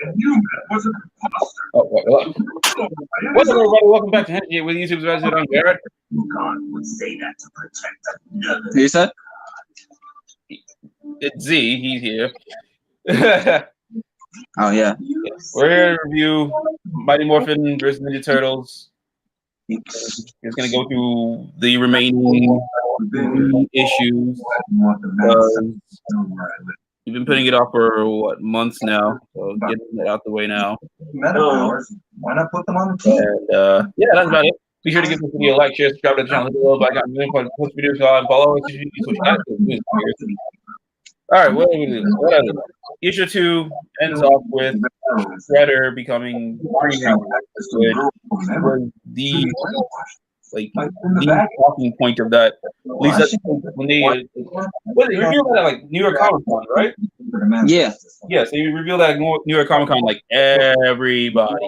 Oh, what? What's up, everybody? Welcome back to Henshin with YouTube's resident. I'm Garrett. You said? It's Z. He's here. Oh, yeah. We're here to review Mighty Morphin versus Ninja Turtles. It's going to go through the remaining issues. We've been putting it off for months now, so getting it out the way now. Why not put them on the team? And yeah, that's about it. Be sure to give this video a like, share, subscribe to the channel, hit the little bell icon, post videos, and follow us. All right, what are we doing? Issue 2 ends off with Shredder becoming Green Ranger, which was the talking point of that. At least that's when they revealed that at New York Comic Con, right? Yeah. Yes, they revealed that at New York Comic Con, everybody.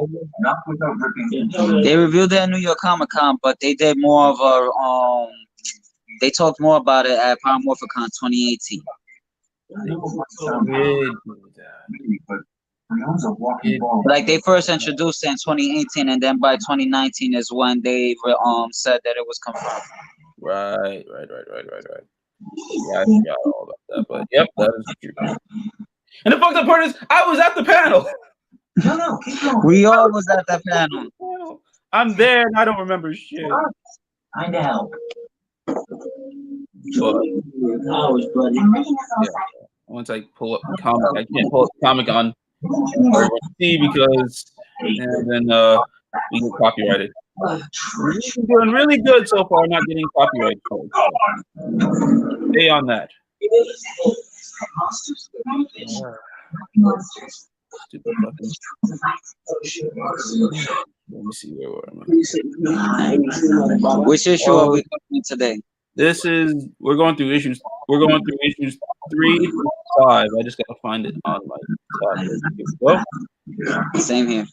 They revealed that at New York Comic Con, but they did more of a they talked more about it at Morphicon 2018. Like they first introduced it in 2018, and then by 2019 is when they said that it was confirmed. Right. Yeah, I forgot all about that, but yep, that is true. And the fucked up part is, I was at the panel. No, keep going. We all was at that panel. I'm there and I don't remember shit. I know. But, yeah. Once I pull up the comic, I can't pull up the comic on see because then we get copyrighted. We've been doing really good so far, not getting copyrighted. Stay on that. Stupid fucking. Let me see where we're at. Which issue are we covering today? We're going through issues 3 to 5. I just gotta find it on my tab. Same here.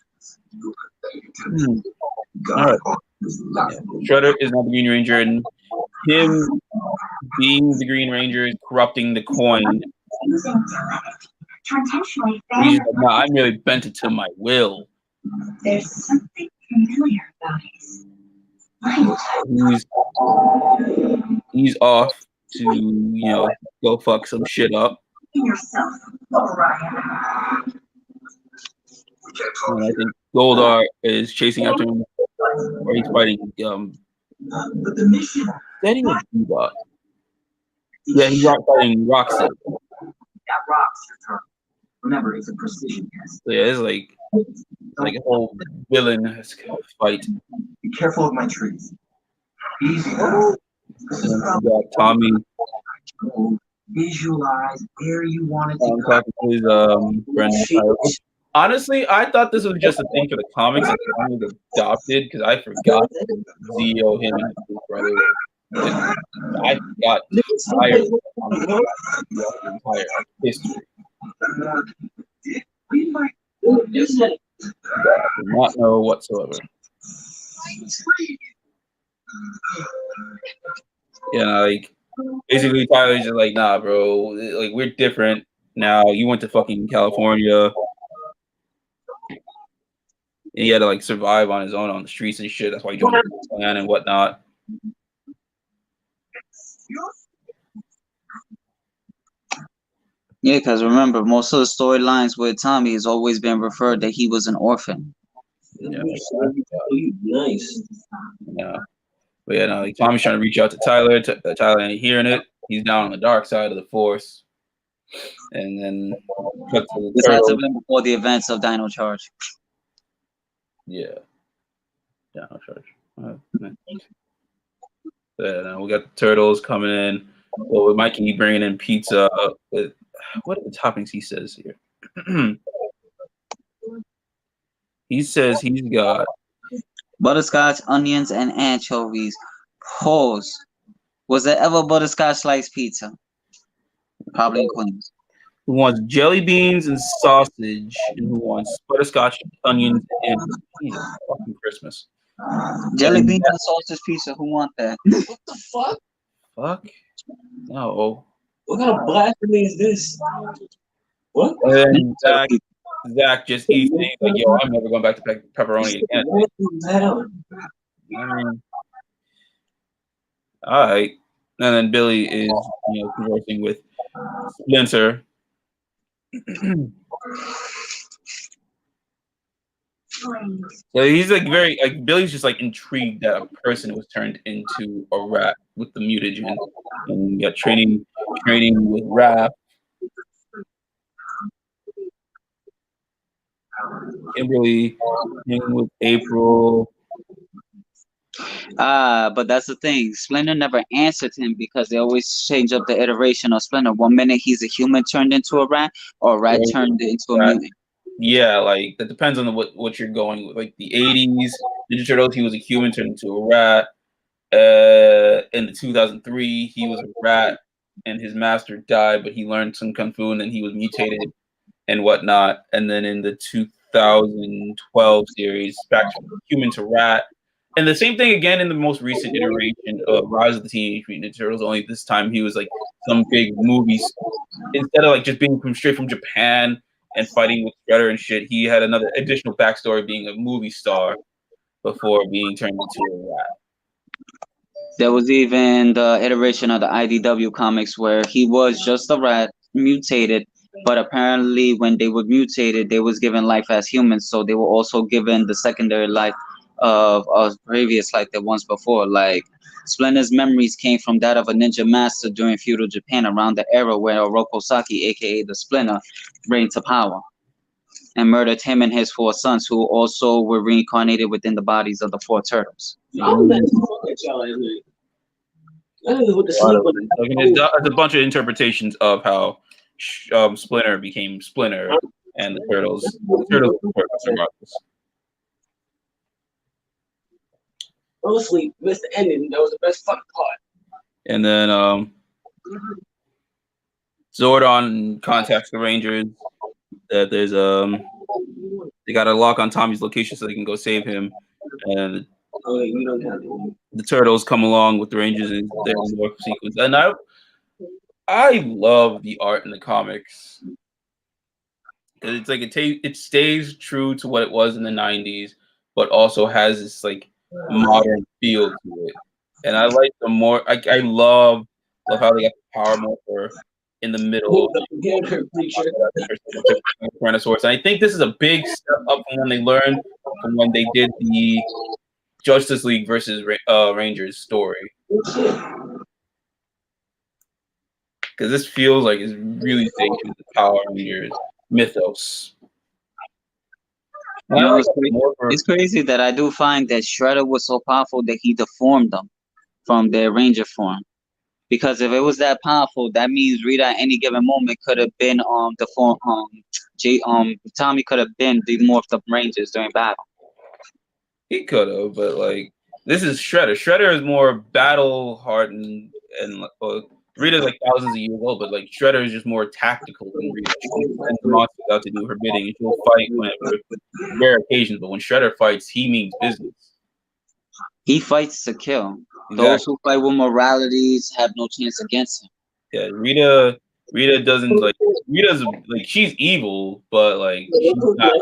All right. Yeah. Shredder is not the Green Ranger, and him being the Green Ranger is corrupting the coin. He's like, no, I'm really bent it to my will. There's something familiar about He's off to go fuck some shit up. yourself, Orion. And I think Goldar is chasing after him, or he's fighting Steady or Bebop? Yeah, he's fighting Roxy. That rocks your turn. Remember, it's a precision test. So yeah, it's like a whole villain fight. Be careful of my trees. Easy now. And then we got Tommy. Visualize where you want it to go. Talking to his friend. Honestly, I thought this was just a thing for the comics and Tommy was adopted because I forgot Zio, him, and his brother. I forgot the entire history. I did not know whatsoever. Basically Tyler's just like, nah, bro, we're different now. You went to fucking California. And he had to survive on his own on the streets and shit. That's why he joined the clan and whatnot. Yeah, because remember, most of the storylines with Tommy has always been referred that he was an orphan. Yeah. Nice. Yeah. But yeah, Tommy's trying to reach out to Tyler. Tyler ain't hearing it. He's down on the dark side of the force. And then this had to have been before the events of Dino Charge. Yeah. Dino Charge. Yeah, we got the turtles coming in. Well, with Mikey bringing in pizza. What are the toppings he says here? He says he's got butterscotch, onions, and anchovies. Pause. Was there ever butterscotch sliced pizza? Probably in Queens. Who wants jelly beans and sausage, and who wants butterscotch, onions, and Jesus fucking Christmas. Jelly beans and sausage pizza. Who want that? What the fuck? Fuck. No. What kind of blasphemy is this? What? And Zach just eats and he's like, yo, I'm never going back to pepperoni again. I mean, all right. And then Billy is, conversing with Splinter. So he's like very like Billy's just like intrigued that a person was turned into a rat with the mutagen, and got training with Raph. Kimberly training with April. But that's the thing. Splinter never answered him because they always change up the iteration of Splinter. One minute he's a human turned into a rat, or a rat turned into a mutant. Yeah, like that depends on what you're going with. Like the '80s Ninja Turtles, he was a human turned into a rat. In the 2003, he was a rat, and his master died, but he learned some kung fu, and then he was mutated and whatnot. And then in the 2012 series, back to human to rat. And the same thing again in the most recent iteration of Rise of the Teenage Mutant Ninja Turtles. Only this time he was like some big movies. Instead of like just being straight from Japan and fighting with Shredder and shit, he had another additional backstory being a movie star before being turned into a rat. There was even the iteration of the IDW comics where he was just a rat, mutated, but apparently when they were mutated, they was given life as humans, so they were also given the secondary life of a previous life that once before. Like Splinter's memories came from that of a ninja master during feudal Japan around the era where Oroku Saki, aka the Splinter, reigned to power and murdered him and his 4 sons, who also were reincarnated within the bodies of the 4 turtles. There's a bunch of interpretations of how Splinter became Splinter and the Turtles. The Turtles regardless. Honestly, missed the ending. That was the best fucking part. And then Zordon contacts the Rangers that there's they got a lock on Tommy's location so they can go save him, and the Turtles come along with the Rangers in their warp sequence. And I love the art in the comics because it's like it stays true to what it was in the '90s, but also has this like modern feel to it. And I like the more I love how they got the power morpher in the middle of Tyrannosaurus. And I think this is a big step up from when they learned from when they did the Justice League versus Rangers story. Because this feels like it's really staying true to the Power Rangers mythos. You know, it's crazy that I do find that Shredder was so powerful that he deformed them from their Ranger form. Because if it was that powerful, that means Rita at any given moment could have been the form Tommy could have been the morphed up Rangers during battle. He could have, but like this is Shredder. Shredder is more battle hardened and Rita's like thousands of years old, but like Shredder is just more tactical than Rita. She sends the monsters out to do her bidding, and she'll fight whenever rare occasions. But when Shredder fights, he means business. He fights to kill. Exactly. Those who fight with moralities have no chance against him. Yeah, Rita doesn't like. Rita's like she's evil, but like she's not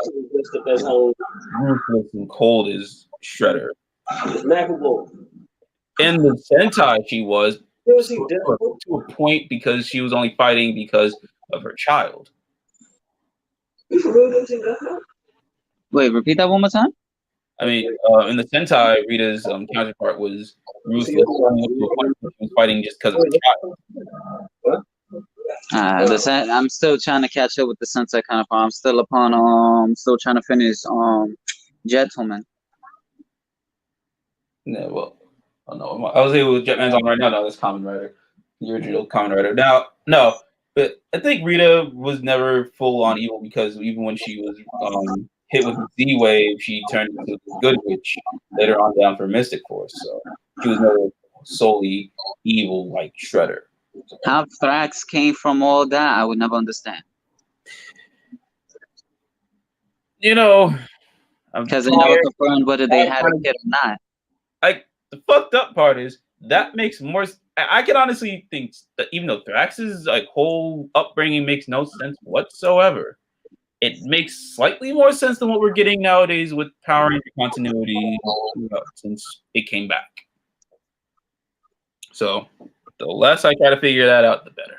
ruthless and cold as Shredder. In the Sentai, she was to a point because she was only fighting because of her child. Wait, repeat that one more time. I mean, in the Sentai, Rita's counterpart was ruthless. She was fighting just because of her child. I'm still trying to catch up with the Sentai counterpart. I'm still still trying to finish Gentleman. Yeah, well, oh no, I was able with Jetman's on right now. No, that's Kamen Rider, the original Kamen Rider. Now, no, but I think Rita was never full on evil because even when she was hit with the Z-Wave, she turned into the Good Witch later on down for Mystic Force. So she was never solely evil like Shredder. How Thrax came from all that, I would never understand. You know, because they never confirmed whether they had a kid or not. The fucked up part is that makes more. I can honestly think that even though Thrax's like whole upbringing makes no sense whatsoever, it makes slightly more sense than what we're getting nowadays with Power Ranger continuity since it came back. So the less I try to figure that out, the better.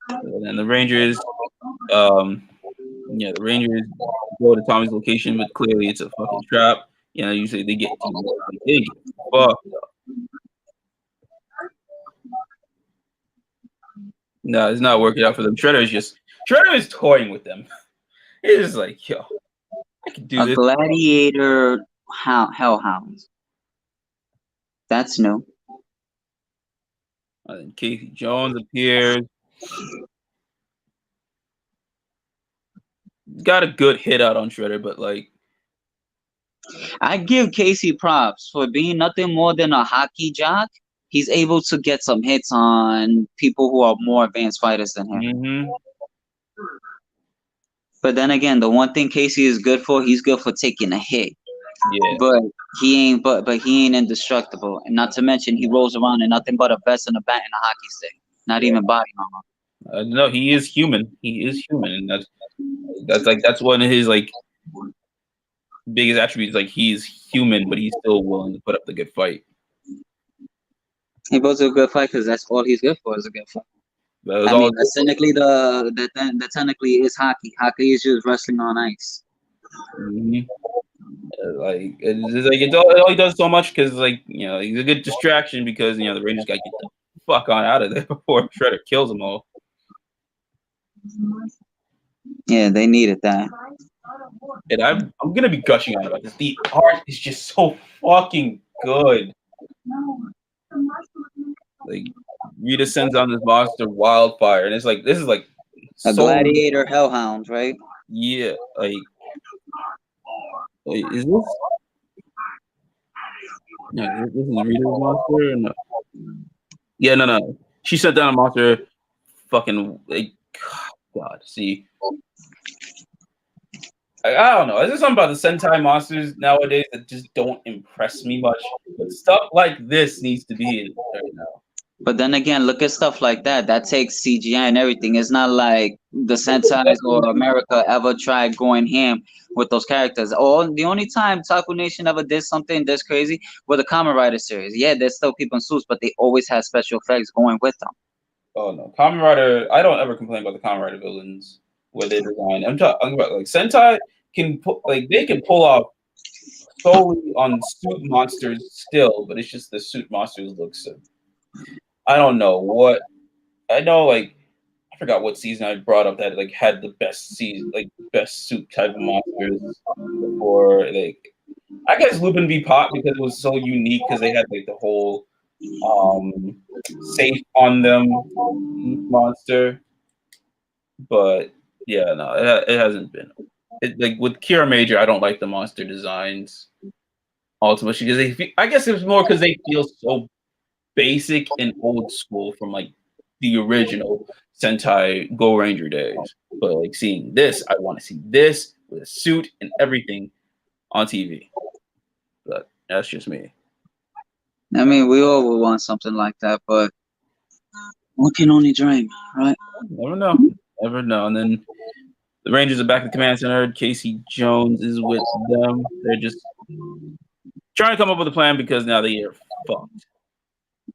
And then the Rangers, the Rangers go to Tommy's location, but clearly it's a fucking trap. Usually they get fucked up. No, it's not working out for them. Shredder is toying with them. It's just like, yo, I can do this. Gladiator hellhound. That's new. And then Casey Jones appears. Got a good hit out on Shredder, but like, I give Casey props for being nothing more than a hockey jock. He's able to get some hits on people who are more advanced fighters than him. mm-hmm. But then again, the one thing Casey is good for, he's good for taking a hit. Yeah. But he ain't. But he ain't indestructible. And not to mention, he rolls around in nothing but a vest and a bat and a hockey stick. Not even body armor. No, he is human. He is human, and that's one of his like biggest attributes. Like, he's human, but he's still willing to put up the good fight. He puts a good fight because that's all he's good for is a good fight. That's technically that technically is hockey. Hockey is just wrestling on ice. Mm-hmm. It's all he does so much because he's a good distraction because the Rangers got to get the fuck on out of there before Shredder kills them all. Yeah, they needed that. And I'm gonna be gushing on about this. The art is just so fucking good. Like, Rita sends on this monster Wildfire, and it's like this is like a gladiator hellhound, right? Yeah, like is this? No, this is Rita's monster. Or no? Yeah, no. She sent down a monster. Fucking God, see. I don't know. Is there something about the Sentai monsters nowadays that just don't impress me much? But stuff like this needs to be in right now. But then again, look at stuff like that. That takes CGI and everything. It's not like the Sentais or America ever tried going ham with those characters. The only time Taku Nation ever did something this crazy were the Kamen Rider series. Yeah, there's still people in suits, but they always had special effects going with them. Oh no, Kamen Rider! I don't ever complain about the Kamen Rider villains where they design. I'm talking about like Sentai they can pull off solely on suit monsters still, but it's just the suit monsters look so. I don't know what. I know, like, I forgot what season I brought up that had the best best suit type of monsters before. Like, I guess Lupin v Pop because it was so unique because they had the whole safe on them monster. But yeah, no, it hasn't been. With Kira Major, I don't like the monster designs ultimately because I guess it was more because they feel so basic and old school from the original Sentai Go Ranger days. But seeing this, I want to see this with a suit and everything on TV. But that's just me. I mean, we all would want something like that, but one can only dream, right? Never know. And then the Rangers are back at the command center. Casey Jones is with them. They're just trying to come up with a plan because now they are fucked.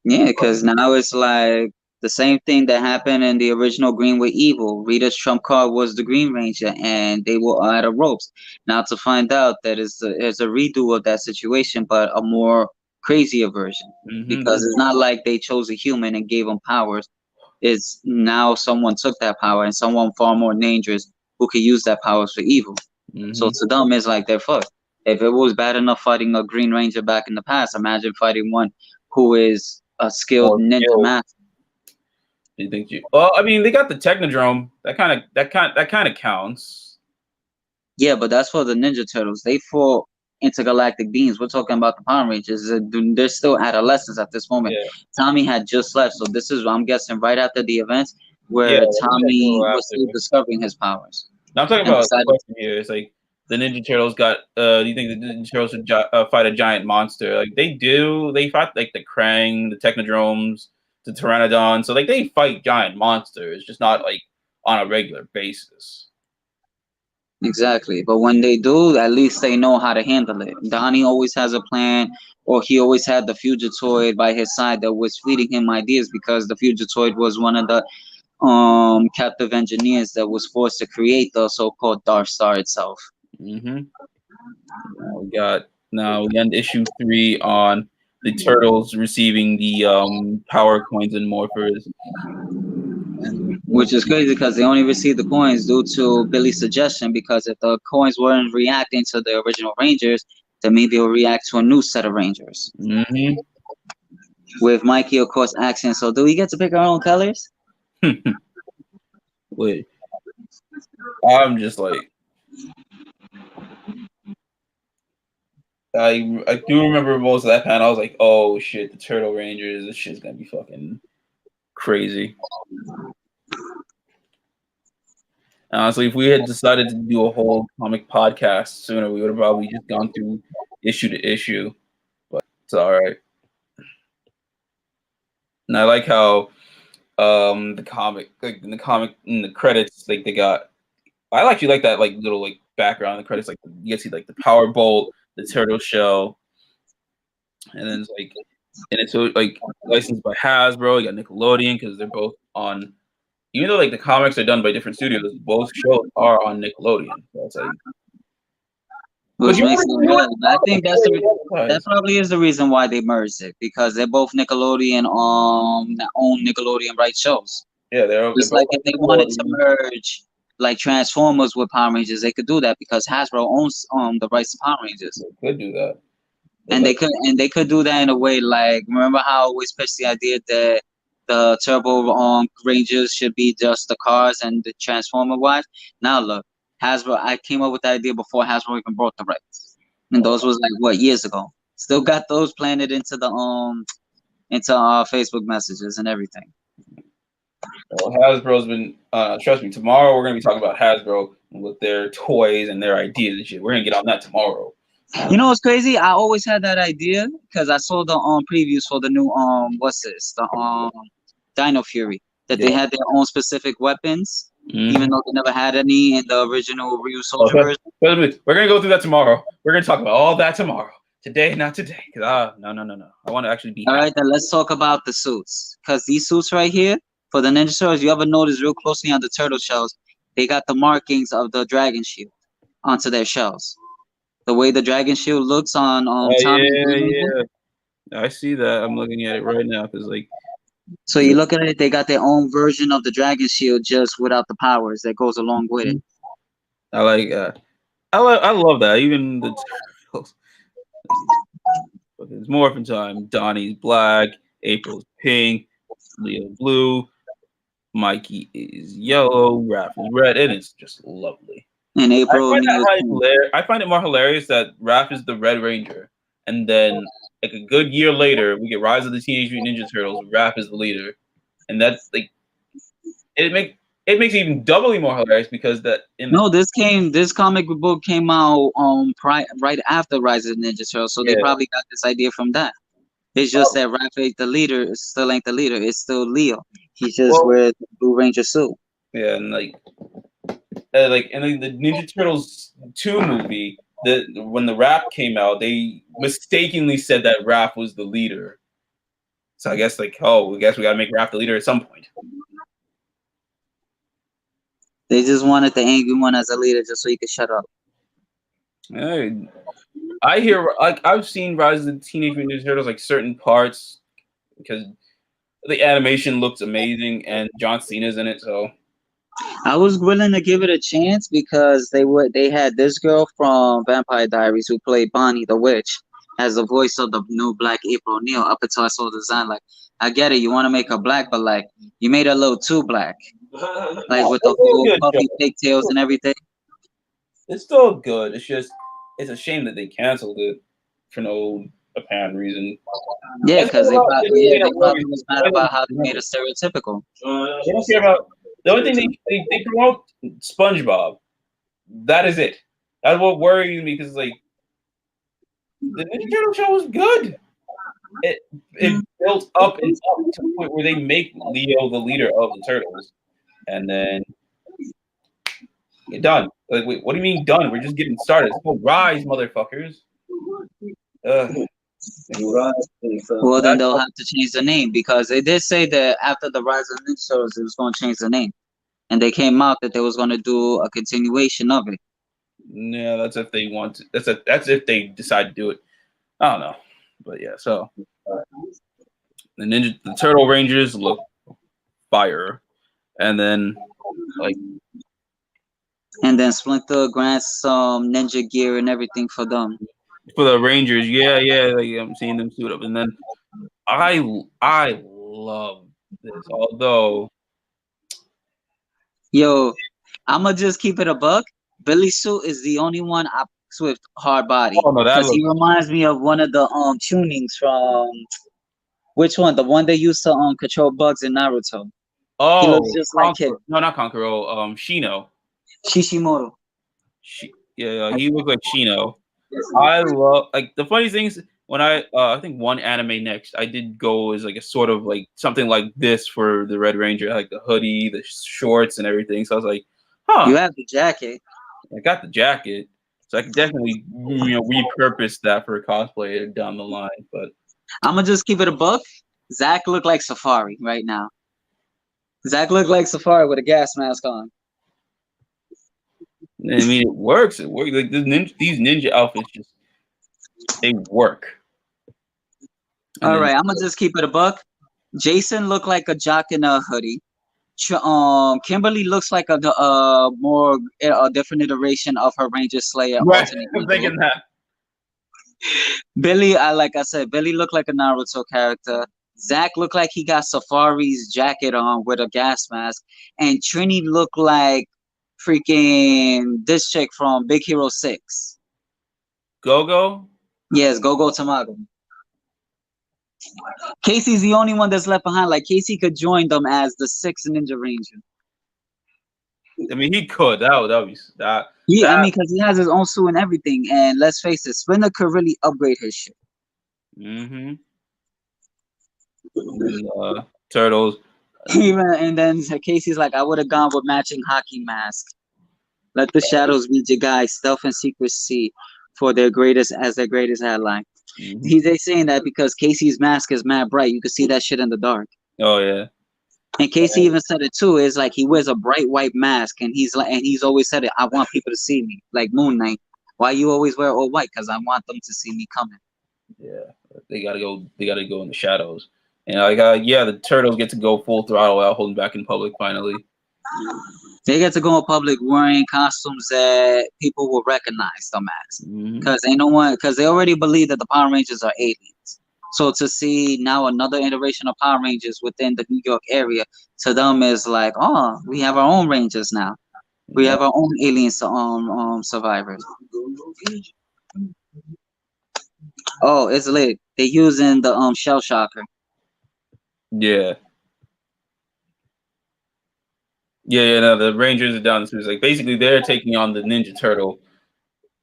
Yeah, because now it's like the same thing that happened in the original Green with Evil. Rita's trump card was the Green Ranger, and they were out of ropes. Now to find out that it's a redo of that situation, but a more crazier version. Mm-hmm. Because it's not like they chose a human and gave them powers. It's now someone took that power and someone far more dangerous who could use that powers for evil. Mm-hmm. So to them, it's like they're fucked. If it was bad enough fighting a Green Ranger back in the past, imagine fighting one who is a skilled ninja master. You think Well, I mean, they got the Technodrome. That kind of counts. Yeah, but that's for the Ninja Turtles. They fought intergalactic beings. We're talking about the Power Rangers. They're still adolescents at this moment. Yeah. Tommy had just left, so this is, I'm guessing, right after the events where Tommy was still discovering his powers. Now I'm talking about the question here. It's like the Ninja Turtles got. Do you think the Ninja Turtles should fight a giant monster? Like they do. They fight the Krang, the Technodromes, the Pteranodon. So like they fight giant monsters, just not like on a regular basis. Exactly. But when they do, at least they know how to handle it. Donnie always has a plan, or he always had the Fugitoid by his side that was feeding him ideas because the Fugitoid was one of the captive engineers that was forced to create the so-called Dark Star itself. Mm-hmm. Now we end issue 3 on the turtles receiving the power coins and morphers. Which is crazy because they only received the coins due to Billy's suggestion, because if the coins weren't reacting to the original Rangers, then maybe they'll react to a new set of Rangers. Mm-hmm. With Mikey, of course, asking, so do we get to pick our own colors? Wait. I'm just like I do remember most of that panel. I was like, oh shit, the Turtle Rangers, this shit's gonna be fucking crazy. Honestly, if we had decided to do a whole comic podcast sooner, we would have probably just gone through issue to issue. But it's alright. And I like how the comic, like in the credits, like they got. I actually like that like little like background in the credits, like you can see like the power bolt, the turtle shell, and then it's like, and it's like licensed by Hasbro. You got Nickelodeon because they're both on. Even though like the comics are done by different studios, both shows are on Nickelodeon. So it's like, Which makes it good. I think that probably is the reason why they merged it, because they're both Nickelodeon that own Nickelodeon right shows. Yeah, they're just like if they wanted to merge like Transformers with Power Rangers, they could do that because Hasbro owns the rights to Power Rangers. They could do that. And they could do that in a way like, remember how I always pitched the idea that the Turbo Rangers should be just the cars and the Transformer wise? Now look, Hasbro, I came up with the idea before Hasbro even bought the rights. And those was like what, years ago. Still got those planted into the into our Facebook messages and everything. Well, Hasbro's been trust me, tomorrow we're gonna be talking about Hasbro with their toys and their ideas and shit. We're gonna get on that tomorrow. You know what's crazy? I always had that idea because I saw the previews for the new what's this? The Dino Fury. That they had their own specific weapons, even though they never had any in the original Ryu Soldier version. We're gonna go through that tomorrow. We're gonna talk about all that tomorrow. Today, not today. No. I want to actually be. All right, then let's talk about the suits. Because these suits right here for the Ninja Turtles, you ever notice real closely on the turtle shells, they got the markings of the dragon shield onto their shells. The way the dragon shield looks on Tommy. Yeah. I see that. I'm looking at it right now because like. So you look at it, they got their own version of the dragon shield just without the powers that goes along with it. I like. I love that. Even the turtles. It's Morphin time. Donnie's black. April's pink. Leo blue. Mikey is yellow. Raph is red, and it's just lovely. And April, I find it more hilarious that Raph is the Red Ranger, and then like a good year later, we get Rise of the Teenage Mutant Ninja Turtles. Raph is the leader, and that's like it makes it even doubly more hilarious because this comic book came out right after Rise of the Ninja Turtles, so they probably got this idea from that. It's just that Raph ain't the leader, still ain't the leader. It's still Leo. He's just wearing the Blue Ranger suit. Yeah, and in the Ninja Turtles 2 movie, when the rap came out, they mistakenly said that Raph was the leader. So I guess we gotta make Raph the leader at some point. They just wanted the angry one as a leader just so he could shut up. I hear I've seen Rise of the Teenage Mutant Ninja Turtles like certain parts because the animation looks amazing and John Cena's in it, so I was willing to give it a chance because they had this girl from Vampire Diaries who played Bonnie the Witch as the voice of the new Black April O'Neil. Up until I saw the design, like I get it, you want to make her black, but like you made her a little too black, like with the whole puffy pigtails and everything. It's still good. It's a shame that they canceled it for no apparent reason. Yeah, because they probably was mad about how they made it stereotypical. They don't care about. The only thing they promote SpongeBob. That is it. That's what worries me because like the Ninja Turtle show was good. it built up and up to the point where they make Leo the leader of the turtles, and then you're done. Like, wait, what do you mean done? We're just getting started. It's called Rise, motherfuckers. Well, then they'll have to change the name because they did say that after the Rise of Ninja Turtles, it was going to change the name, and they came out that they was going to do a continuation of it. Yeah, that's if they want to. That's if they decide to do it. I don't know, but yeah. So the Turtle Rangers look fire, and then like And then Splinter grants some ninja gear and everything for them. for the Rangers, yeah, like, I'm seeing them suit up, and then I love this, although Yo, I'ma just keep it a buck. Billy Suit is the only one I fucks with hard body oh no, that because he looks reminds me of one of the tunings from which one? The one they used to control bugs in Naruto. He looks just like him. No, not Konkoro, Shino. Shishimoto. Yeah, he looks like Shino. I love like the funny thing is when I think one anime next I did go as like a sort of like something like this for the Red Ranger, like the hoodie, the shorts, and everything. So I was like, You have the jacket. I got the jacket, so I could definitely repurpose that for a cosplay down the line. But I'm gonna just keep it a buck. Zach look like Safari right now. Zach look like Safari with a gas mask on. I mean, it works. It works. Like these ninja outfits they work. All right, I'm gonna just keep it a buck. Jason looked like a jock in a hoodie. Kimberly looks like a different iteration of her Ranger Slayer. Right, I'm thinking that. Billy, like I said, Billy looked like a Naruto character. Zach looked like he got Safari's jacket on with a gas mask, and Trini looked like freaking this chick from Big Hero 6. Go-Go? Yes, Go-Go Tamago. Casey's the only one that's left behind. Like Casey could join them as the 6th Ninja Ranger. I mean, he could. That would be that. Yeah, I mean, because he has his own suit and everything. And let's face it, Splinter could really upgrade his shit. Mm-hmm. And, Turtles. And then Casey's like, I would have gone with matching hockey mask. Let the shadows be your guys, stealth and secrecy for their greatest ally. Mm-hmm. They saying that because Casey's mask is mad bright. You can see that shit in the dark. Oh yeah. And Casey even said it too. Is like he wears a bright white mask, and he's always said it. I want people to see me, like Moon Knight. Why you always wear all white? Because I want them to see me coming. Yeah, they gotta go. They gotta go in the shadows. And the Turtles get to go full throttle without holding back in public. Finally, they get to go in public wearing costumes that people will recognize them as, because they already believe that the Power Rangers are aliens. So to see now another iteration of Power Rangers within the New York area, to them is like, oh, we have our own Rangers now. We have our own alien survivors. Oh, it's lit. They're using the shell shocker. Yeah. No, the Rangers are down the streets. Like basically, they're taking on the Ninja Turtle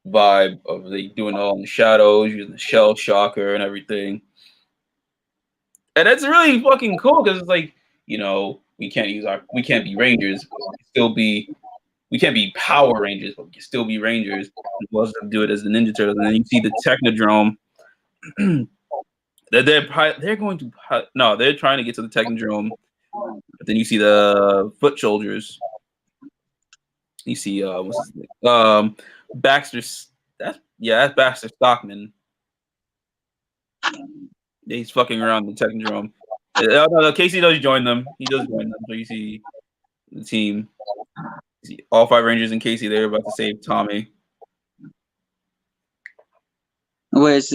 vibe of doing all in the shadows, using the shell shocker and everything. And that's really fucking cool because it's like, we can't be Rangers, but we can't be Power Rangers, but we can still be Rangers. We'll do it as the Ninja Turtles, and then you see the Technodrome. They're going to they're trying to get to the Technodrome, but then you see the Foot Soldiers. You see what's his name? Baxter. That's Baxter Stockman. He's fucking around the Technodrome. No, Casey does join them. He does join them. So you see the team. You see all 5 Rangers and Casey. They're about to save Tommy. Which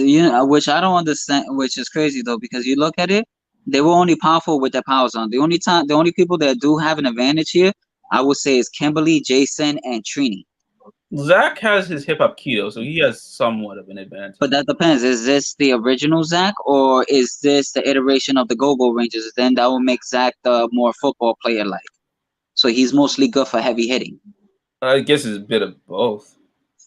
I don't understand. Which is crazy though, because you look at it, they were only powerful with their powers on. The only people that do have an advantage here, I would say, is Kimberly, Jason, and Trini. Zach has his hip hop keto, so he has somewhat of an advantage. But that depends. Is this the original Zach, or is this the iteration of the Go-Go Rangers? Then that will make Zach the more football player like. So he's mostly good for heavy hitting. I guess it's a bit of both.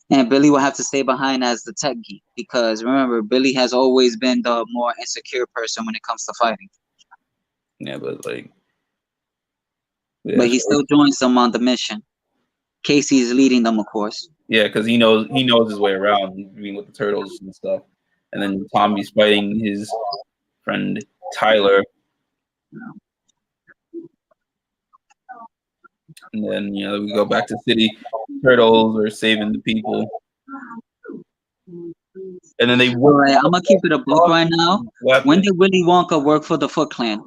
And Billy will have to stay behind as the tech geek because remember, Billy has always been the more insecure person when it comes to fighting. Yeah, but like, yeah, But he still joins them on the mission. Casey is leading them, of course. yeah, because he knows his way around, being with the turtles and stuff. And then Tommy's fighting his friend Tyler. And then we go back to city. Turtles are saving the people. And then they All right, I'm gonna keep it a book right now. weapon. When did Willy Wonka work for the Foot Clan?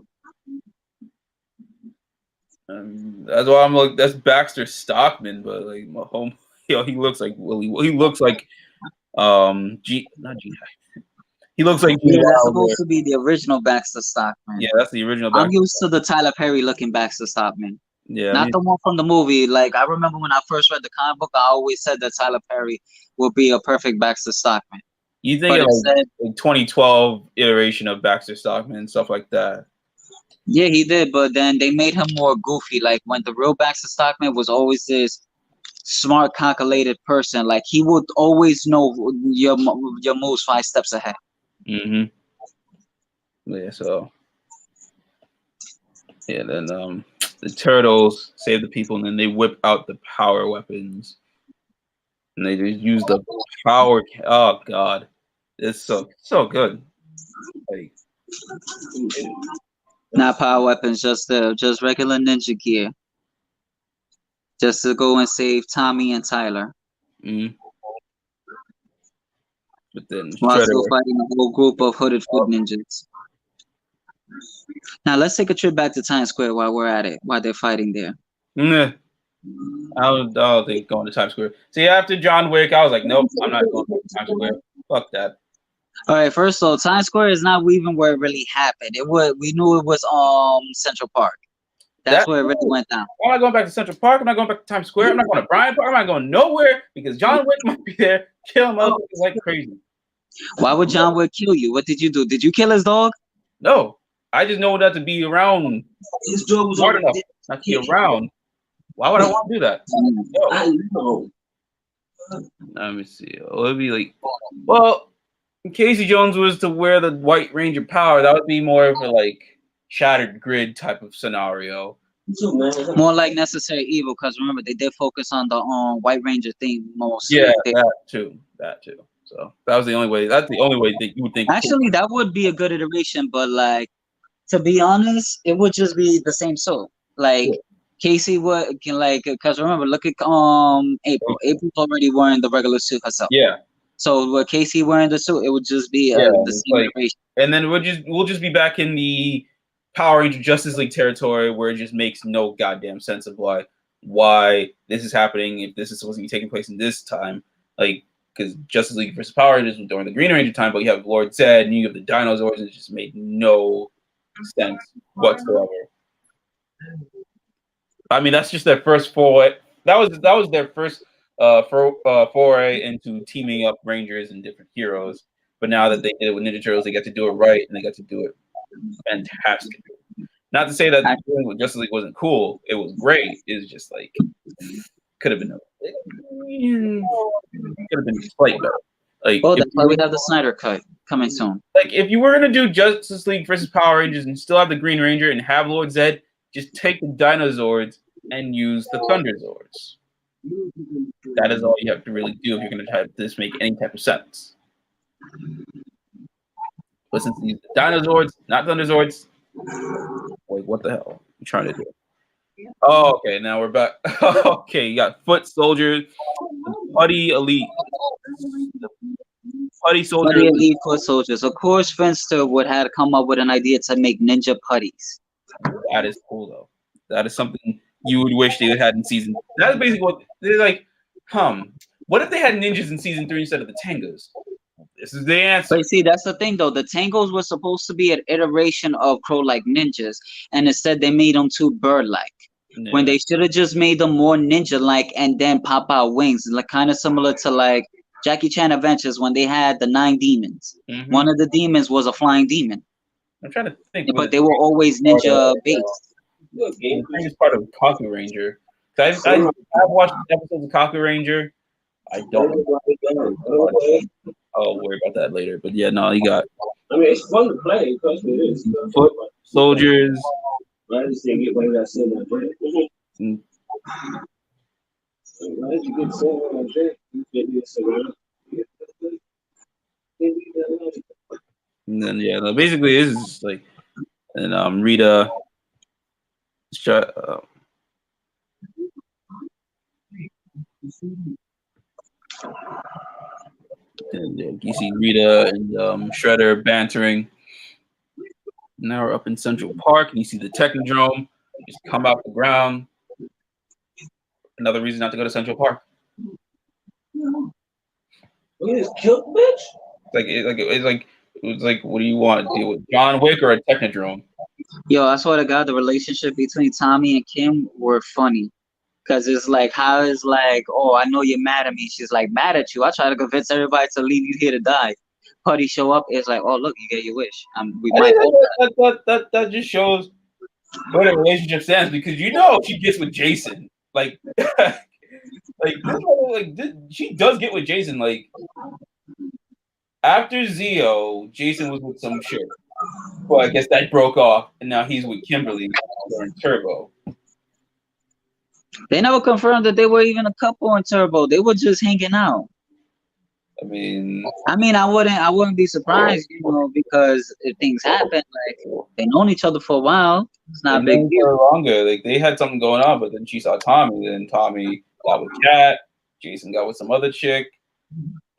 That's why I'm like, that's Baxter Stockman, but like my home, he looks like Willie. He looks like not Gene. He looks like Yeah, that's supposed to be the original Baxter Stockman. Yeah, that's the original. I'm used to the Tyler Perry looking Baxter Stockman. Yeah, not the one from the movie. Like I remember when I first read the comic book, I always said that Tyler Perry would be a perfect Baxter Stockman. You think it like 2012 iteration of Baxter Stockman and stuff like that? Yeah, he did, but then they made him more goofy. Like when the real Baxter Stockman was always this smart, calculated person. Like he would always know your moves 5 steps ahead. Mm-hmm. Yeah. So. Yeah. Then the turtles save the people, and then they whip out the power weapons, and they just use the power. Oh God, it's so good. Like. Not power weapons, just regular ninja gear. Just to go and save Tommy and Tyler. Mm-hmm. But then while still fighting a whole group of hooded foot ninjas. Now let's take a trip back to Times Square while we're at it, while they're fighting there. Nah. I don't think going to Times Square. See, after John Wick, I was like, nope, I'm not going to Times Square. Fuck that. All right, first of all, Times Square is not even where it really happened. We knew it was Central Park. That's where it really went down. I'm not going back to Central Park. I'm not going back to Times Square. I'm not going to Bryant Park. I'm not going nowhere because John Wick might be there killing motherfuckers like crazy. Why would John Wick kill you? What did you do? Did you kill his dog? No. I just know that to be around. His dog was smart enough not to be around. Why would I want to do that? No. I know. Let me see. It would be like, well, if Casey Jones was to wear the White Ranger power, that would be more of a like Shattered Grid type of scenario. More like Necessary Evil, because remember they did focus on the White Ranger theme mostly. Yeah, that too. So that was the only way. That's the only way that you would think. Actually, that would be a good iteration, but like to be honest, it would just be the same suit. Like Casey would because remember, look at April. April's already wearing the regular suit herself. Yeah. So with Casey wearing the suit, it would just be the same iteration. And then we'll just be back in the Power Ranger Justice League territory where it just makes no goddamn sense of why this is happening if this is supposed to be taking place in this time. Like, because Justice League versus Power Rangers was during the Green Ranger time, but you have Lord Zed and you have the dinosaurs, and it just made no sense whatsoever. I mean, that's just their first foray. That was their first foray into teaming up Rangers and different heroes. But now that they did it with Ninja Turtles, they got to do it right, and they got to do it fantastic. Not to say that doing with Justice League wasn't cool; it was great. It's just like could have been slightly better. Like, that's why we have the Snyder Cut coming soon. Like, if you were gonna do Justice League versus Power Rangers and still have the Green Ranger and have Lord Zed, just take the Dinozords and use the Thunderzords. That is all you have to really do if you're gonna have this make any type of sense. But since you use the Dinozords, not Thunderzords, wait, what the hell are you trying to do? Oh, okay, now we're back. Okay, you got Foot Soldiers, Putty Elite. Putty Soldiers. Putty Elite Foot Soldiers. Of course, Finster would have come up with an idea to make ninja putties. That is cool, though. That is something you would wish they had had in season. That's basically what they're like. What if they had ninjas in season 3 instead of the Tangas? This is the answer. But see, that's the thing, though. The Tangos were supposed to be an iteration of Crow-like ninjas, and instead they made them too bird-like. Yeah. When they should have just made them more ninja-like and then pop out wings, like kind of similar to like Jackie Chan Adventures when they had the 9 demons. Mm-hmm. One of the demons was a flying demon. I'm trying to think, but they were always ninja-based. I think it's part of Kaku Ranger. I've watched episodes of Kaku Ranger. I don't. I'll worry about that later. But yeah, no, you got. I mean, it's fun to play. Trust me, it is. Foot soldiers. I just didn't get what you got saying that day. And Why did you get saying that day? You get me a cigarette. then yeah, no, basically it's just like, and Rita. And you see Rita and Shredder bantering. Now we're up in Central Park, and you see the Technodrome just come out the ground. Another reason not to go to Central Park. You just killed the bitch? It's like, what do you want to deal with, John Wick or a Technodrome? Yo, I swear to God, the relationship between Tommy and Kim were funny. Cause it's like, how is like, oh, I know you're mad at me. She's like, mad at you. I try to convince everybody to leave you here to die. Party show up, it's like, oh look, you get your wish. We might hope that just shows where the relationship stands, because she gets with Jason. Like she does get with Jason. Like after Zio, Jason was with some shit. Well, I guess that broke off, and now he's with Kimberly during Turbo. They never confirmed that they were even a couple in Turbo. They were just hanging out. I mean, I wouldn't be surprised, because if things happen, like they known each other for a while. It's not a big deal. Longer, like they had something going on, but then she saw Tommy. Then Tommy got with Kat. Jason got with some other chick.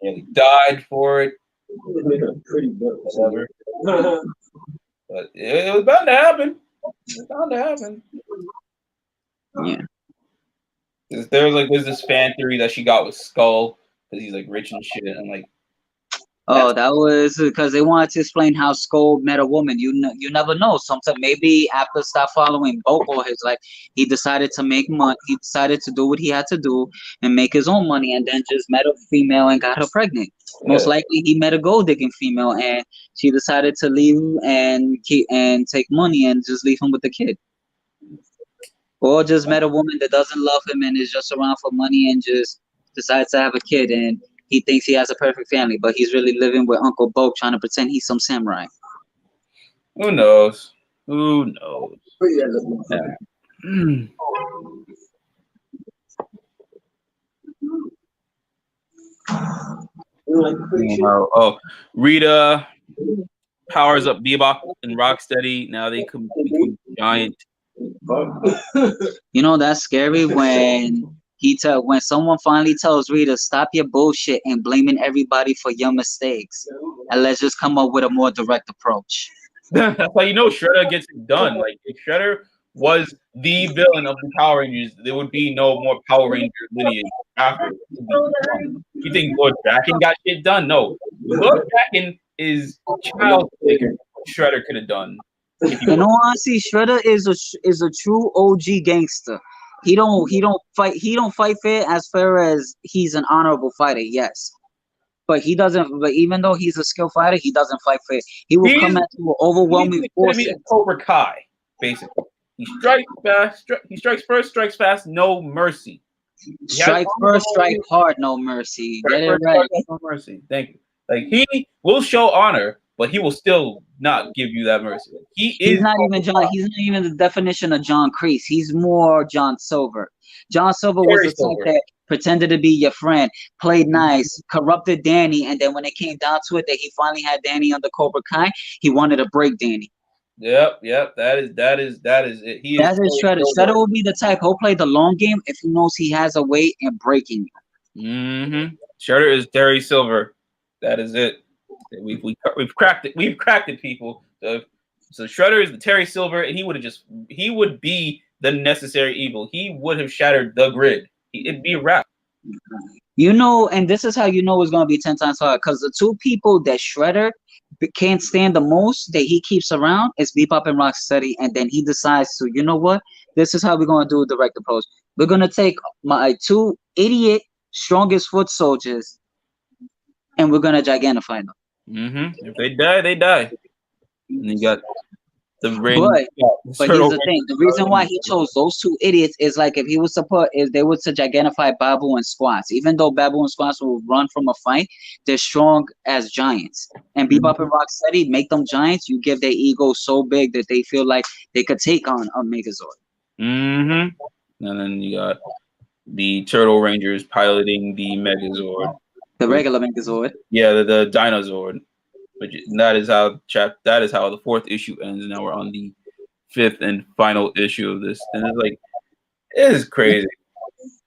Nearly died for it. Pretty good. Whatever. But it was bound to happen. It was bound to happen. Yeah. There's this fan theory that she got with Skull because he's like rich and shit, and like. Oh, that was because they wanted to explain how Skull met a woman. You never know. Sometimes maybe after stop following Boko, his like he decided to make money. He decided to do what he had to do and make his own money, and then just met a female and got her pregnant. Yeah. Most likely, he met a gold digging female, and she decided to leave and take money and just leave him with the kid. Or just met a woman that doesn't love him and is just around for money and just decides to have a kid, and he thinks he has a perfect family, but he's really living with Uncle Bo trying to pretend he's some samurai. Who knows? Who knows? Yeah. Oh, Rita powers up Bebop and Rocksteady. Now they can become giant. That's scary when when someone finally tells Rita, stop your bullshit and blaming everybody for your mistakes, and let's just come up with a more direct approach. That's how Shredder gets it done. Like if Shredder was the villain of the Power Rangers, there would be no more Power Ranger lineage after. You think Lord Draken got shit done? No, Lord Draken is child's play. Shredder could have done. Honestly, Shredder is a true OG gangster. He don't fight fair as far as he's an honorable fighter, yes. But he doesn't. But even though he's a skilled fighter, he doesn't fight fair. He will come at you with overwhelming force. Cobra Kai, basically. He strikes fast. He strikes first, strikes fast, no mercy. Strike first, strike hard, no mercy. Get it right. No mercy. Thank you. Like he will show honor, but he will still not give you that mercy. He's not even John. He's not even the definition of John Kreese. He's more John Silver. John Silver was the type that pretended to be your friend, played nice, corrupted Danny, and then when it came down to it, that he finally had Danny under Cobra Kai, he wanted to break Danny. Yep. That is it. That is Shredder. Shredder will be the type who'll play the long game if he knows he has a way in breaking you. Mm-hmm. Shredder is Terry Silver. That is it. We've cracked it. We've cracked it, people. So Shredder is the Terry Silver, and he would be the necessary evil. He would have shattered the grid. It'd be a wrap. And this is how it's going to be 10 times harder, because the two people that Shredder can't stand the most that he keeps around is Bebop and Rocksteady, and then he decides to, this is how we're going to do a direct approach. We're going to take my two idiot strongest foot soldiers, and we're going to gigantify them. Mm-hmm. If they die, they die. And you got The rain. But here's the thing: the reason why he chose those two idiots is like if he was to put, if they were to gigantify Babu and Squats, even though Babu and Squats will run from a fight, they're strong as giants. And Bebop and Rocksteady make them giants. You give their ego so big that they feel like they could take on a Megazord. And then you got the Turtle Rangers piloting the Megazord. The regular Megazord. Yeah, the Dinozord. Which that is how the fourth issue ends. Now we're on the fifth and final issue of this, and it's like it is crazy.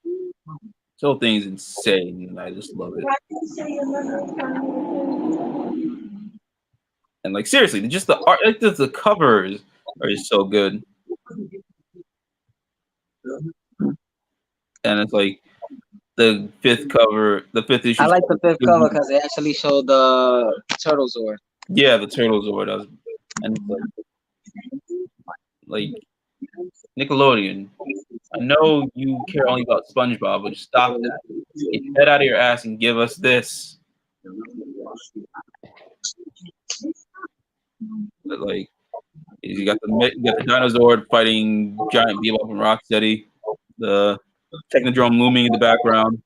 This whole thing's insane, and I just love it. And like seriously, just the art, like just the covers are just so good. And it's like the fifth issue. I like the fifth cover because they actually show the Turtle Zord. Yeah, the Turtle Zord. And like Nickelodeon, I know you care only about SpongeBob, but stop that. Get your head out of your ass and give us this. But like, you got the Dinozord fighting giant Bebop and Rocksteady. The Technodrome looming in the background.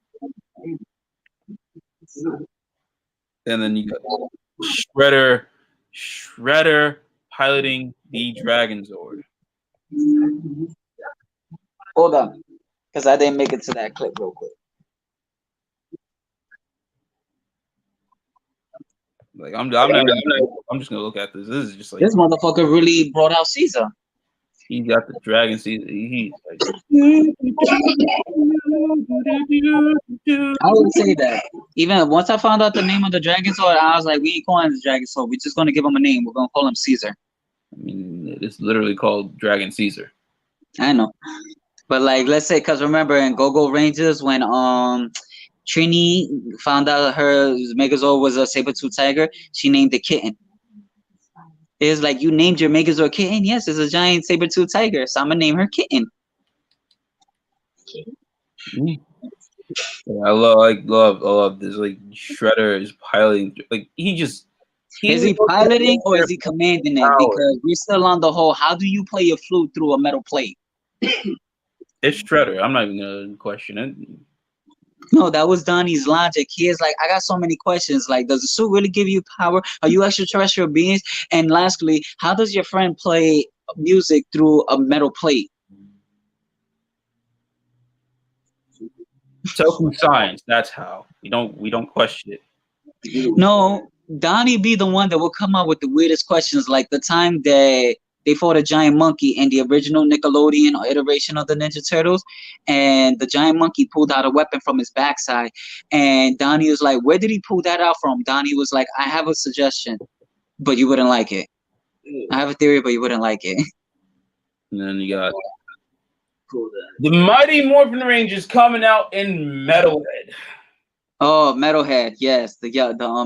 And then you got Shredder piloting the Dragon Zord. Hold on, because I didn't make it to that clip real quick. Like I'm just gonna look at this. This is just like this motherfucker really brought out Caesar. He got the Dragon Caesar. He's like, I would say that. Even once I found out the name of the Dragon Sword, I was like, we ain't calling this Dragon Sword. We're just gonna give him a name. We're gonna call him Caesar. I mean, it's literally called Dragon Caesar. I know, but like, let's say, cause remember in Go-Go Rangers when Trini found out her Megazord was a saber-tooth tiger, she named the kitten. It's like, you named your Megazord kitten? Yes, it's a giant saber-tooth tiger, so I'm gonna name her Kitten. Yeah, I love this. Like Shredder is piloting. Like is he piloting or is he commanding it? Because we're still on the whole. How do you play a flute through a metal plate? It's Shredder. I'm not even gonna question it. No, that was Donnie's logic. He is like, I got so many questions. Like, does the suit really give you power? Are you extraterrestrial beings? And lastly, how does your friend play music through a metal plate? Toku science. That's how. We don't question it. No, Donnie be the one that will come up with the weirdest questions, like the time that they fought a giant monkey in the original Nickelodeon iteration of the Ninja Turtles, and the giant monkey pulled out a weapon from his backside, and Donnie was like, where did he pull that out from? Donnie was like, I have a suggestion, but you wouldn't like it. I have a theory, but you wouldn't like it. And then you got the Mighty Morphin Rangers coming out in Metalhead. Oh, Metalhead, yes, the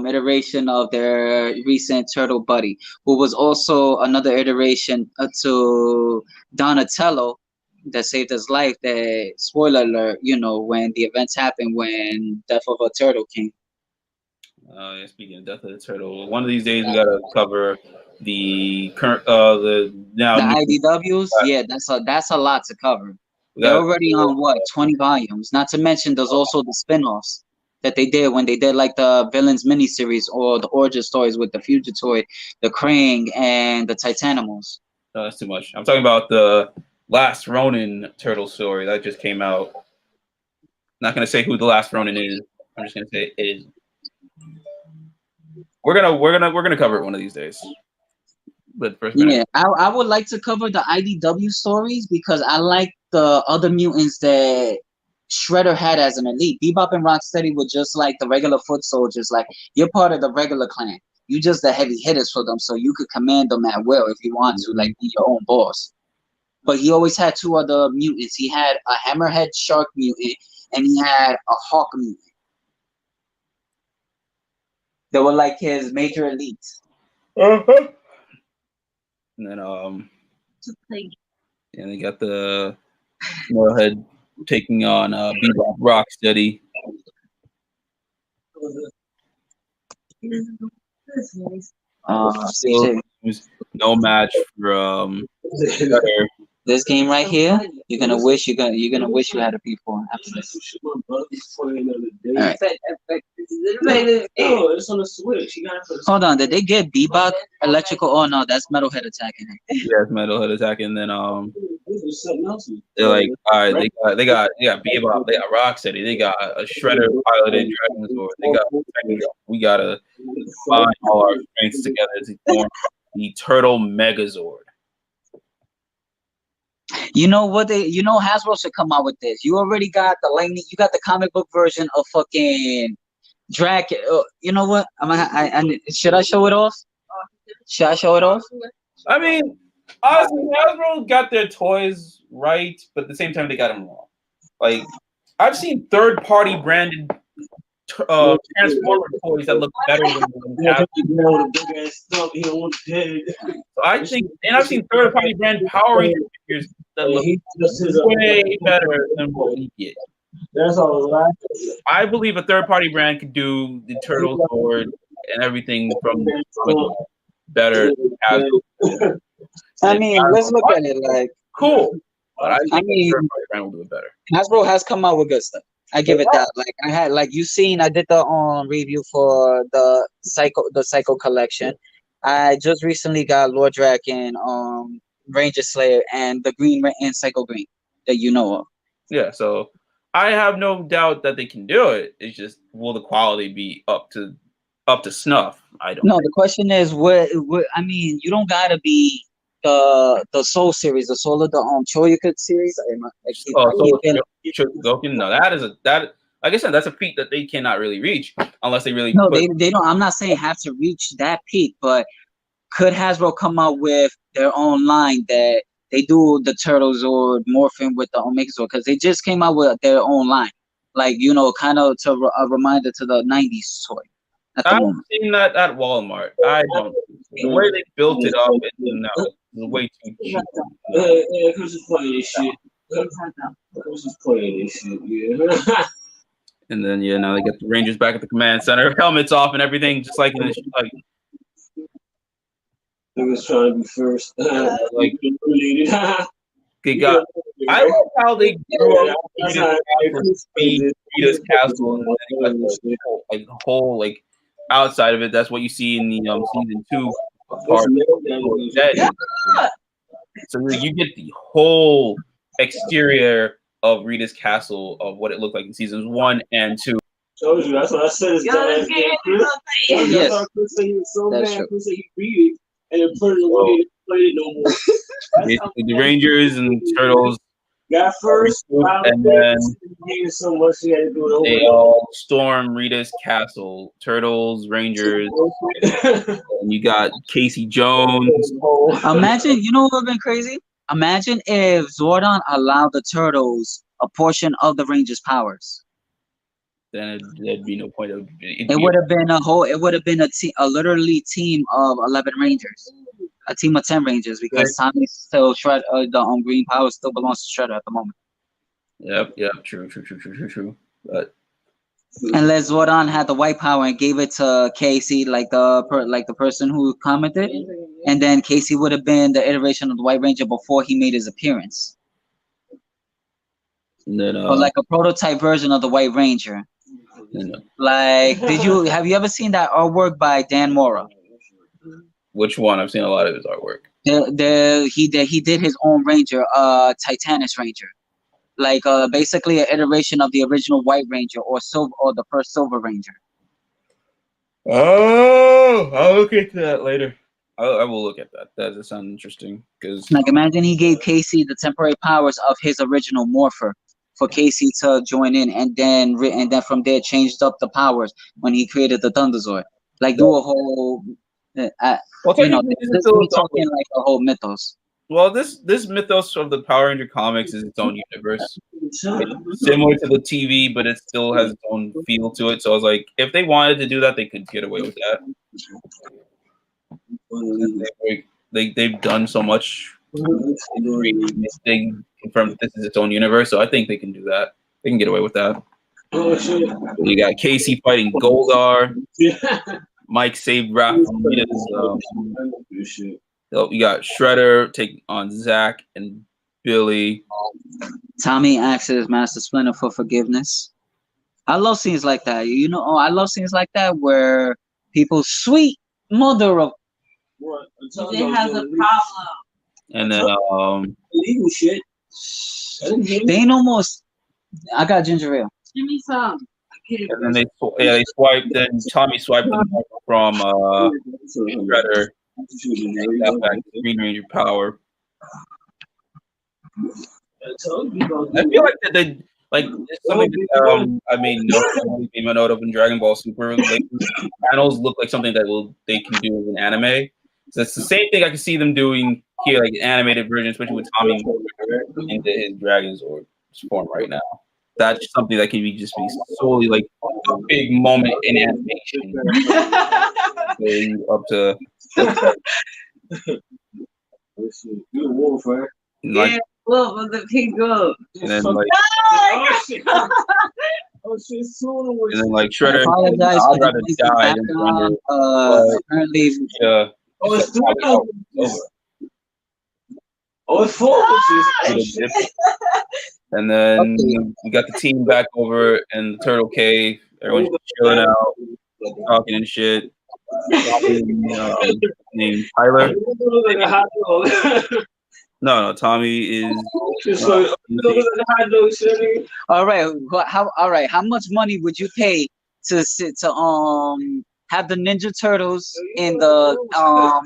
iteration of their recent turtle buddy, who was also another iteration to Donatello that saved his life. That, spoiler alert, when the events happened when Death of a Turtle came. Yeah, speaking of Death of the Turtle, one of these days we gotta cover the current the IDWs. Yeah, that's a lot to cover. They're already on 20 volumes. Not to mention there's also the spin-offs that they did when they did like the Villains miniseries or the origin stories with the Fugitoid, the Krang, and the Titanimals. No, that's too much. I'm talking about the Last Ronin turtle story that just came out. Not gonna say who the Last Ronin is. I'm just gonna say it is. We're gonna cover it one of these days. But first, yeah, I would like to cover the IDW stories because I like the other mutants that Shredder had as an elite. Bebop and Rocksteady were just like the regular foot soldiers. Like, you're part of the regular clan. You just the heavy hitters for them, so you could command them at will if you want to, like be your own boss. But he always had two other mutants. He had a hammerhead shark mutant, and he had a hawk mutant. They were like his major elites. And then and they got the Metalhead taking on Bebop Rocksteady. No match for Shredder. This game right here, you're gonna wish you had a P4 after this. Alright. Oh, it's on the Switch. You got it for the Hold on, did they get Bebop electrical? Oh no, that's Metalhead attacking it. Yeah, it's Metalhead attack, and then This was something else. they're like, all right, they got Bebop, they got Rocksteady, they got a Shredder piloted Dragon Sword, they got we gotta combine all our strengths together to form the Turtle Megazord. You know what Hasbro should come out with this. You already got the lightning. You got the comic book version of fucking Drac. You know what? Should I show it off? Should I show it off? I mean, honestly, Hasbro got their toys right, but at the same time they got them wrong. Like, I've seen third-party branded Transformer toys that look better than Hasbro. So I think, and I've seen third-party brand Power Ranger figures that look way better than what we get. That's all. I believe a third-party brand could do the Turtle Sword and everything from better than Hasbro. I mean, let's look at it like cool. But I think mean, the third-party brand will do it better. Hasbro has come out with good stuff. I give it that. Like I had, like you seen, I did the review for the Psycho collection. I just recently got Lord Draken, Ranger Slayer, and the and Psycho Green that you know of. Yeah, so I have no doubt that they can do it. It's just, will the quality be up to snuff? I don't. No, the question is, what? I mean, you don't gotta be the Soul series, the Soul of the Choyuka series. No, that like I said, that's a feat that they cannot really reach unless they really. No, they don't. I'm not saying have to reach that peak, but could Hasbro come out with their own line that they do the Turtles or Morphin with the Omega Sword? Because they just came out with their own line, like kind of to a reminder to the '90s toy. I've seen that at Walmart. I don't. The way they built it up, it's way too cheap. Who's just playing this shit? Who's just playing this shit? Yeah. And then now they get the Rangers back at the command center, helmets off and everything, just like in this. Like they was trying to be first. Like they got. I like how they grew up Rita's Castle, and then like the whole like outside of it. That's what you see in the season 2 part. So you get the whole exterior of Rita's Castle of what it looked like in seasons 1 and 2. Told you, that's what I said. Yes, Chris said he was so mad. Chris said he read it and then put it away and played it no more. Basically, the Rangers and Turtles got first, and then so much he had to do it over. They all storm Rita's castle. Turtles, Rangers, and you got Casey Jones. Imagine, you know what would have been crazy? Imagine if Zordon allowed the Turtles a portion of the Rangers' powers. Then there'd be no point of it. Would have been It would have been a literally team of 11 Rangers, a team of 10 Rangers, because Tommy still the green power still belongs to Shredder at the moment. Yep. True. But unless Zordon had the white power and gave it to Casey, like the person who commented, and then Casey would have been the iteration of the White Ranger before he made his appearance. And then, or like a prototype version of the White Ranger. Like, have you ever seen that artwork by Dan Mora? Which one? I've seen a lot of his artwork. He did his own Ranger, Titanus Ranger, like basically an iteration of the original White Ranger or the first Silver Ranger. Oh, I'll look into that later. I will look at that. That does sound interesting. Because like, imagine he gave Casey the temporary powers of his original Morpher for Casey to join in, and then from there changed up the powers when he created the Thunderzord. Like, do a whole, this talking like a whole mythos. Well, this mythos of the Power Ranger comics is its own universe. It's similar to the TV, but it still has its own feel to it. So I was like, if they wanted to do that, they could get away with that. They've done so much. They confirmed that this is its own universe, so I think they can do that. They can get away with that. You got Casey fighting Goldar. Mike saved Raph from Rita's So we got Shredder taking on Zack and Billy. Tommy asks his Master Splinter for forgiveness. I love scenes like that. I love scenes like that where people sweet mother of It has a problem. And then Illegal shit. they ain't almost. I got ginger ale. Give me some. and then they swiped. Then Tommy swiped the mark from Shredder. And got back to Green Ranger power. I feel like that they like it's something that I made a note of in Dragon Ball Super. Like, panels look like something that they can do as an anime. So it's the same thing I can see them doing here, like an animated version, especially with Tommy into his Dragon Zord form right now. That's something that can be solely like a big moment in animation. Up to you a wolf, right? like, Wolf with the pink wolf. and then like Oh shit, sooner was. and then like Shredder. I apologize I'd for the rather noisy die than background. surrender. Apparently, Yeah. Oh, it's still over. Oh, it's four bitches. And then we got the team back over in the Turtle Cave. Everyone's chilling out, talking and shit. Named Tyler. Like a hot dog. No, Tommy is. all right. How much money would you pay to have the Ninja Turtles in the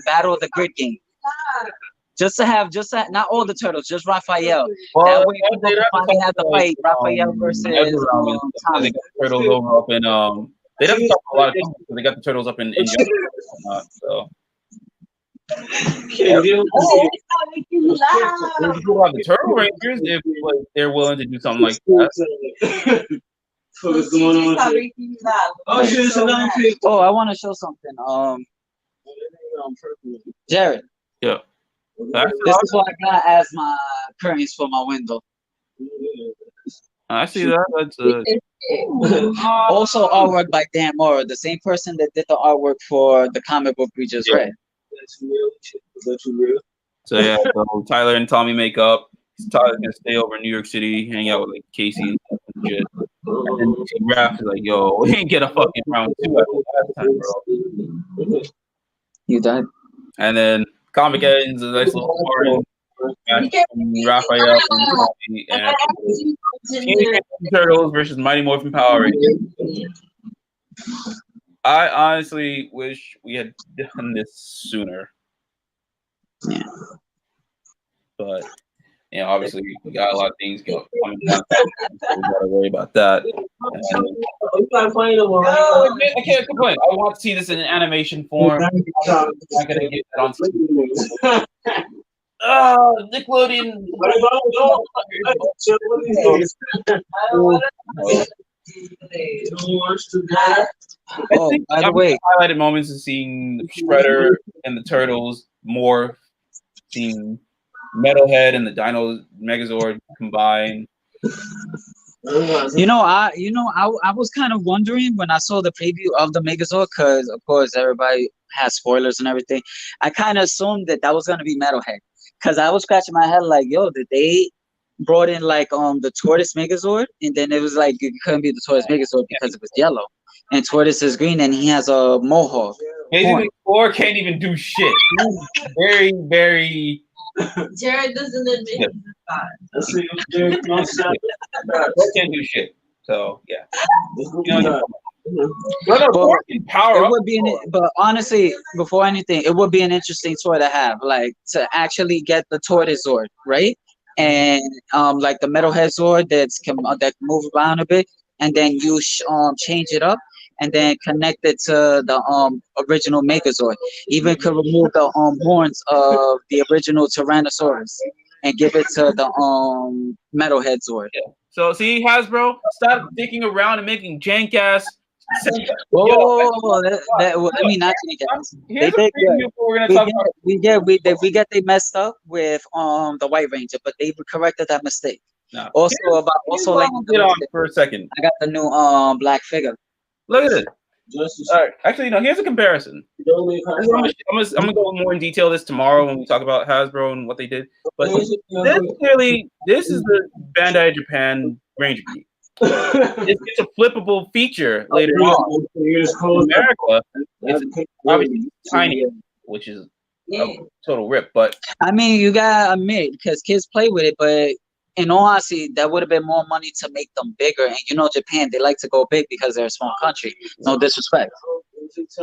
Battle of the Grid game? Just to have not all the turtles, just Raphael. That way people can finally have the fight. Raphael versus Tommy. They got the turtles over up in they have to talk a lot of people because they got the turtles up in so. Can't deal with We'll have the Turtle Rangers if like they're willing to do something like that. What's going on? Oh shit, it's another thing. Oh, I want to show something. Jared. Yeah. This is what I got as my curtains for my window. I see that. That's Also artwork by Dan Mora, the same person that did the artwork for the comic book we just read. That's real. That's real. So yeah, so Tyler and Tommy make up. Tyler's gonna stay over in New York City, hang out with like Casey and stuff and shit. And then Raph is like, "Yo, we didn't get a fucking round 2 after last time, bro." You died. And then comic ends a nice little story. Raphael and Tommy and Teenage Mutant Turtles versus Mighty Morphin Power Rangers. I honestly wish we had done this sooner. Yeah. But obviously we got a lot of things coming down, so we gotta worry about that. I can't complain. I want to see this in an animation form. I'm not gonna get that on screen. Nickelodeon. Oh, by the way, highlighted moments of seeing Shredder and the Turtles more, seeing Metalhead and the Dino Megazord combined. I was kind of wondering when I saw the preview of the Megazord, because of course everybody has spoilers and everything. I kind of assumed that was gonna be Metalhead, because I was scratching my head like, yo, did they brought in like the Tortoise Megazord, and then it was like it couldn't be the Tortoise Megazord because it was yellow, and Tortoise is green, and he has a mohawk. Basically, Thor can't even do shit. He's very, very. Jared doesn't admit Thor can't do shit. So yeah. But honestly, before anything, it would be an interesting toy to have, like to actually get the Tortoise Zord, right? And like the Metalhead Zord that can move around a bit, and then you change it up, and then connect it to the original Megazord. Even could remove the horns of the original Tyrannosaurus and give it to the Metalhead Zord. Yeah. So see, Hasbro, stop dicking around and making jank ass. Whoa, I mean not jank ass. They did good. We get they messed up with the White Ranger, but they corrected that mistake. No. Also like get on for a second. I got the new black figure. Look at it. Justice. All right. Actually, no. Here's a comparison. I'm gonna go more in detail this tomorrow when we talk about Hasbro and what they did. But this is the Bandai Japan Ranger Key. It's a flippable feature later on. In America, it's obviously tiny, which is a total rip. But I mean, you gotta admit, because kids play with it, but in all honesty, that would have been more money to make them bigger. And you know, Japan, they like to go big because they're a small country. No disrespect.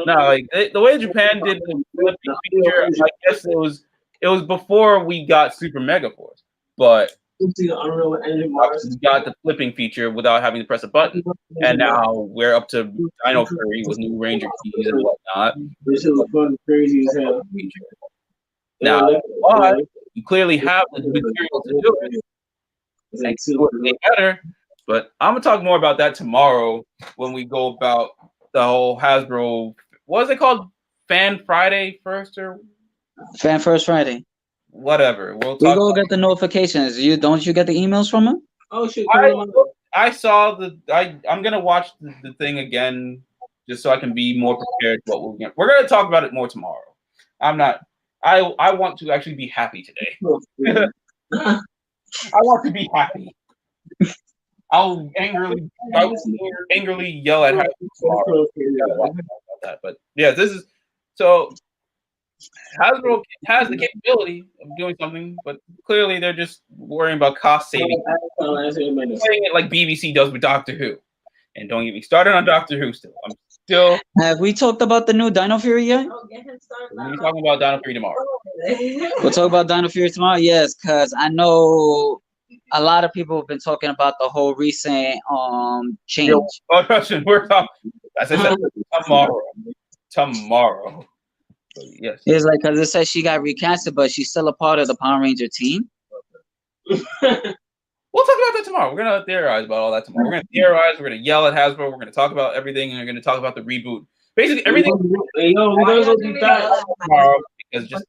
No, like the way Japan did the flipping feature, I guess it was before we got Super Mega Force, but we got the flipping feature without having to press a button, and now we're up to Dino Fury with new Ranger keys and whatnot. This is fun, crazy as hell. Now, why you clearly have the material to do it, and do it better. But I'm gonna talk more about that tomorrow when we go about the whole Hasbro. What is it called? Fan Friday first or Fan First Friday. Whatever. We'll We talk. go get the notifications. Don't you get the emails from them? Oh shit! I saw I'm gonna watch the thing again just so I can be more prepared. We're gonna talk about it more tomorrow. I'm not. I want to actually be happy today. I want to be happy. I'll angrily yell at her tomorrow about that. But yeah, this is so. Hasbro has the capability of doing something, but clearly they're just worrying about cost saving. Playing it like BBC does with Doctor Who, and don't get me started on Doctor Who. Still. Have we talked about the new Dino Fury yet? We'll be talking about Dino Fury tomorrow. We'll talk about Dino Fury tomorrow. Yes, because I know a lot of people have been talking about the whole recent change. Oh, question. We're talking. As I said, tomorrow. But yes. It's like because it says she got recasted, but she's still a part of the Power Ranger team. We'll talk about that tomorrow. We're gonna theorize about all that tomorrow. We're gonna theorize. We're gonna yell at Hasbro. We're gonna talk about everything, and we're gonna talk about the reboot. Basically, everything. Tomorrow because just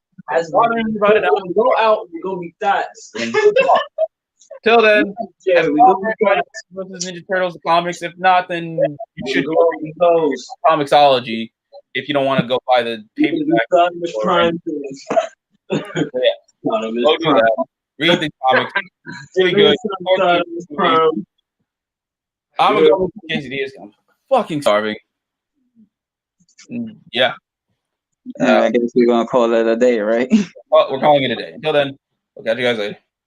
wondering about it. Go out. We go be thoughts. Till then, yeah, we go versus Ninja Turtles the comics. If not, then you should go read those Comixology if you don't want to go buy the paperback. Yeah, go do that. Read the comics. It's really good. I'm gonna go with quesadillas. I'm fucking starving. Yeah. I guess we're gonna call it a day, right? Well, we're calling it a day. Until then, we'll catch you guys later.